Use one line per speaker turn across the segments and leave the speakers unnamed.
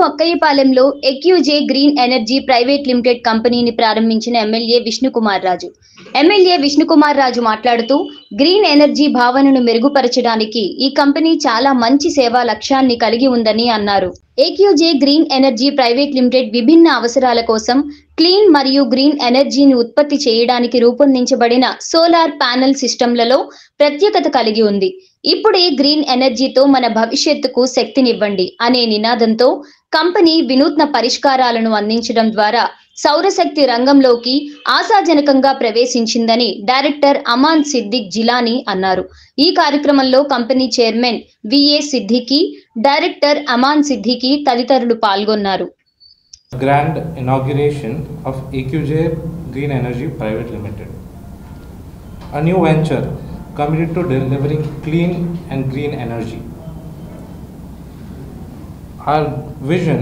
అక్కయ్యపాలెంలో ఎక్యూజే green energy private limited కంపెనీని ప్రారంభించిన MLA Vishnukumar Raju. MLA Vishnukumar Raju మాట్లాడుతూ గ్రీన్ ఎనర్జీ భావనను మెరుగుపరచడానికి ఈ కంపెనీ చాలా మంచి సేవా లక్ష్యాన్ని కలిగి ఉందని అన్నారు. ఏక్యూజే గ్రీన్ ఎనర్జీ ప్రైవేట్ లిమిటెడ్ విభిన్న అవసరాల కోసం క్లీన్ మరియు గ్రీన్ ఎనర్జీని ఉత్పత్తి చేయడానికి రూపొందించబడిన సోలార్ ప్యానెల్ సిస్టంలలో ప్రత్యేకత కలిగి ఉంది. ఇప్పుడే గ్రీన్ ఎనర్జీతో మన భవిష్యత్తుకు శక్తినివ్వండి అనే నినాదంతో కంపెనీ వినూత్న పరిష్కారాలను అందించడం ద్వారా సౌరశక్తి రంగంలోకి ఆశాజనకంగా ప్రవేశించిందని డైరెక్టర్ అమాన్ సిద్దిక్ జిలానీ అన్నారు. ఈ కార్యక్రమంలో company chairman VA Siddiqui, director Aman Siddiqui తదితరులు పాల్గొన్నారు.
Grand inauguration of EQJ Green Energy Private Limited, a new venture committed to delivering clean and green energy. Our vision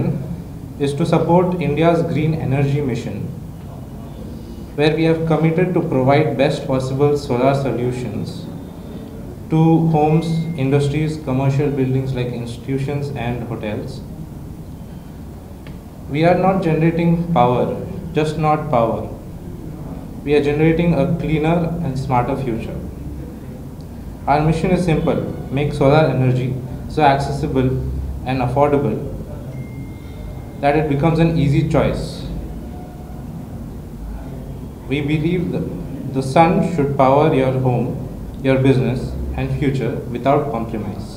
is to support India's green energy mission, where we have committed to provide best possible solar solutions to homes, industries, commercial buildings like institutions and hotels. We are not generating power, just not power. We are generating a cleaner and smarter future. Our mission is simple: make solar energy so accessible and affordable that it becomes an easy choice. We believe that the sun should power your home, your business and future without compromise.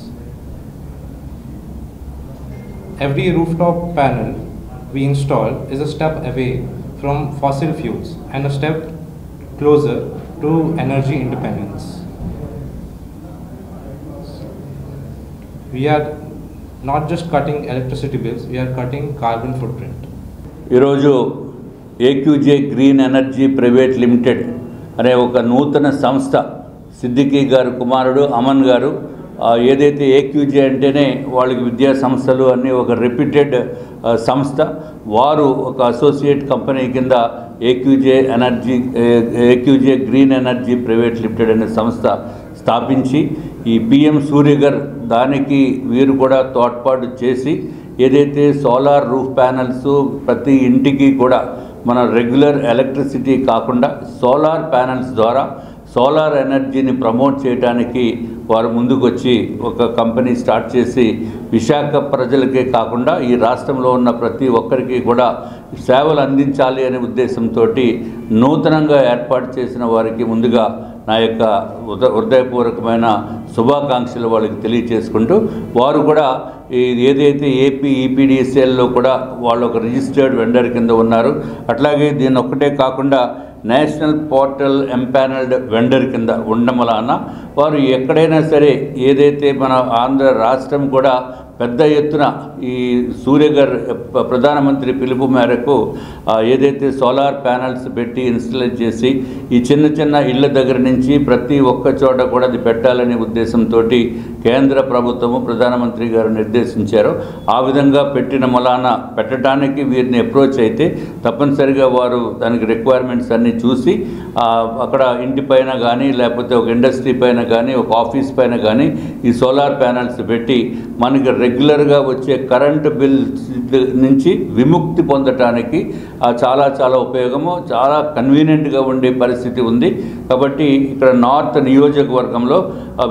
Every rooftop panel we install is a step away from fossil fuels and a step closer to energy independence. We are not just cutting electricity bills, we are cutting carbon footprint.
ఈరోజు ఏక్యూజే green energy private limited అనే ఒక నూతన సంస్థ, సిద్దికి గారు కుమారుడు అమన్ గారు, ఏదైతే ఏక్యూజే అంటేనే వాళ్ళకి విద్యా సంస్థలు అన్నీ ఒక రెప్యూటెడ్ సంస్థ, వారు ఒక అసోసియేట్ కంపెనీ కింద ఏక్యూజే గ్రీన్ ఎనర్జీ ప్రైవేట్ లిమిటెడ్ అనే సంస్థ స్థాపించి ఈ పిఎం సూర్యగర్ దానికి వీరు కూడా తోడ్పాటు చేసి ఏదైతే సోలార్ రూఫ్ ప్యానెల్స్ ప్రతి ఇంటికి కూడా మన రెగ్యులర్ ఎలక్ట్రిసిటీ కాకుండా సోలార్ ప్యానెల్స్ ద్వారా సోలార్ ఎనర్జీని ప్రమోట్ చేయడానికి వారు ముందుకొచ్చి ఒక కంపెనీ స్టార్ట్ చేసి విశాఖ ప్రజలకే కాకుండా ఈ రాష్ట్రంలో ఉన్న ప్రతి ఒక్కరికి కూడా సేవలు అందించాలి అనే ఉద్దేశంతో నూతనంగా ఏర్పాటు చేసిన వారికి ముందుగా నా యొక్క హృదయపూర్వకమైన శుభాకాంక్షలు వాళ్ళకి తెలియచేసుకుంటూ, వారు కూడా ఏదైతే ఏపీ ఈపీడీసీఎల్లో కూడా వాళ్ళు ఒక రిజిస్టర్డ్ వెండర్ కింద ఉన్నారు, అట్లాగే దీన్ని ఒక్కటే కాకుండా నేషనల్ పోర్టల్ ఎంపానల్డ్ వెండర్ కింద ఉండడం వలన వారు ఎక్కడైనా సరే ఏదైతే మన ఆంధ్ర రాష్ట్రం కూడా పెద్ద ఎత్తున ఈ సూర్యగర్ ప్రధానమంత్రి పిలుపు మేరకు ఏదైతే సోలార్ ప్యానెల్స్ పెట్టి ఇన్స్టాల్ చేసి ఈ చిన్న చిన్న ఇళ్ళ దగ్గర నుంచి ప్రతి ఒక్క చోట కూడా అది పెట్టాలనే ఉద్దేశంతో కేంద్ర ప్రభుత్వము ప్రధానమంత్రి గారు నిర్దేశించారు. ఆ విధంగా పెట్టిన మొలాన పెట్టడానికి వీరిని అప్రోచ్ అయితే తప్పనిసరిగా వారు దానికి రిక్వైర్మెంట్స్ అన్నీ చూసి అక్కడ ఇంటి పైన కానీ లేకపోతే ఒక ఇండస్ట్రీ పైన కానీ ఒక ఆఫీస్ పైన కానీ ఈ సోలార్ ప్యానెల్స్ పెట్టి మనకి రెగ్యులర్గా వచ్చే కరెంటు బిల్ నుంచి విముక్తి పొందటానికి చాలా చాలా ఉపయోగము, చాలా కన్వీనియంట్గా ఉండే పరిస్థితి ఉంది. కాబట్టి ఇక్కడ నార్త్ నియోజకవర్గంలో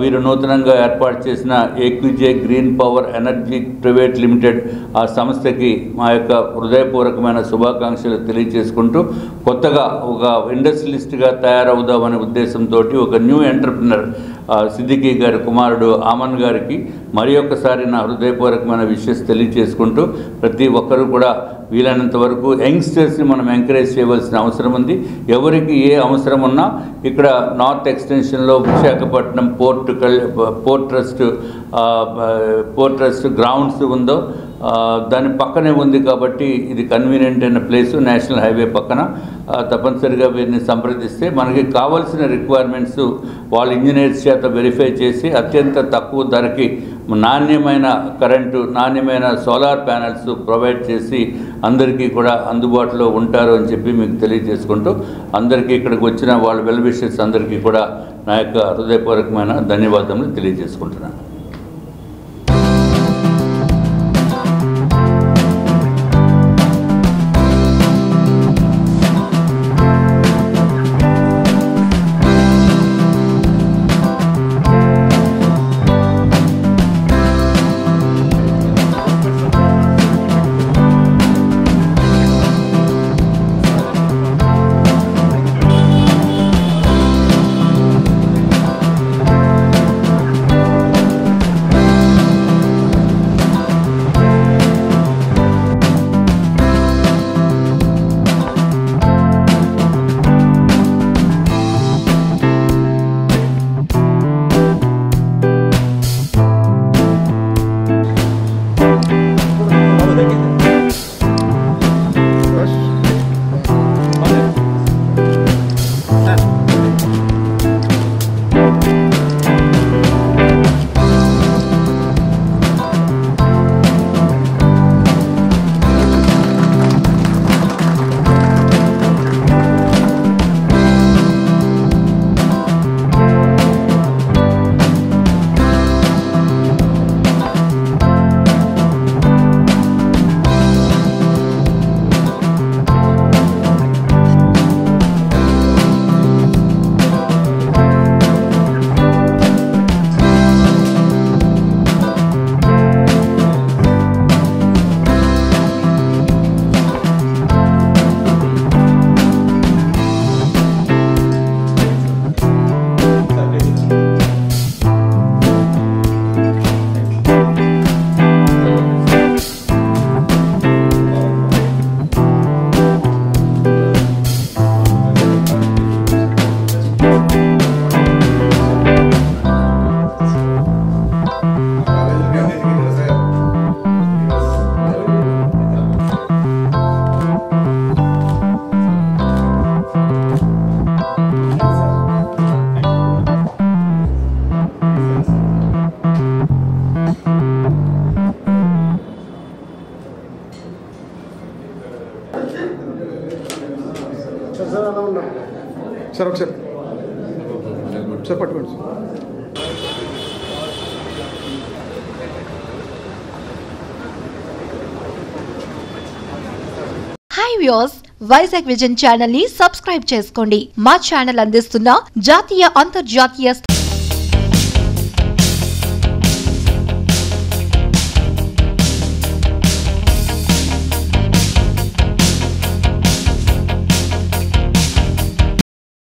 వీరు నూతనంగా ఏర్పాటు చేసిన AQJ green power energy private limited ఆ సంస్థకి మా యొక్క హృదయపూర్వకమైన శుభాకాంక్షలు తెలియజేసుకుంటూ, కొత్తగా ఒక ఇండస్ట్రియలిస్ట్గా తయారవుదామనే ఉద్దేశంతో ఒక న్యూ ఎంటర్ప్రినర్ సిద్దికి గారి కుమారుడు అమన్ గారికి మరి ఒక్కసారి నా హృదయపూర్వకమైన విషెస్ తెలియజేసుకుంటూ, ప్రతి ఒక్కరూ కూడా వీలైనంత వరకు యంగ్స్టర్స్ని మనం ఎంకరేజ్ చేయవలసిన అవసరం ఉంది. ఎవరికి ఏ అవసరం ఉన్నా ఇక్కడ నార్త్ ఎక్స్టెన్షన్లో విశాఖపట్నం పోర్ట్ ట్రస్ట్ గ్రౌండ్స్ ఉందో దాని పక్కనే ఉంది కాబట్టి ఇది కన్వీనియంట్ అయిన ప్లేసు, నేషనల్ హైవే పక్కన. తప్పనిసరిగా వీరిని సంప్రదిస్తే మనకి కావాల్సిన రిక్వైర్మెంట్స్ వాళ్ళ ఇంజనీర్స్ చేత వెరిఫై చేసి అత్యంత తక్కువ ధరకి నాణ్యమైన కరెంటు, నాణ్యమైన సోలార్ ప్యానెల్స్ ప్రొవైడ్ చేసి అందరికీ కూడా అందుబాటులో ఉంటారు అని చెప్పి మీకు తెలియజేసుకుంటూ, అందరికీ ఇక్కడికి వచ్చిన వాళ్ళ వెల్ విషెస్ అందరికీ కూడా నా యొక్క హృదయపూర్వకమైన ధన్యవాదములు తెలియజేసుకుంటున్నాను.
సార్ ఒకసారి సార్ పట్టుకోండి sir.
Hi viewers, Vizag vision channel ని సబ్స్క్రైబ్ చేసుకోండి. మా ఛానల్ అందిస్తున్న జాతీయ అంతర్జాతీయ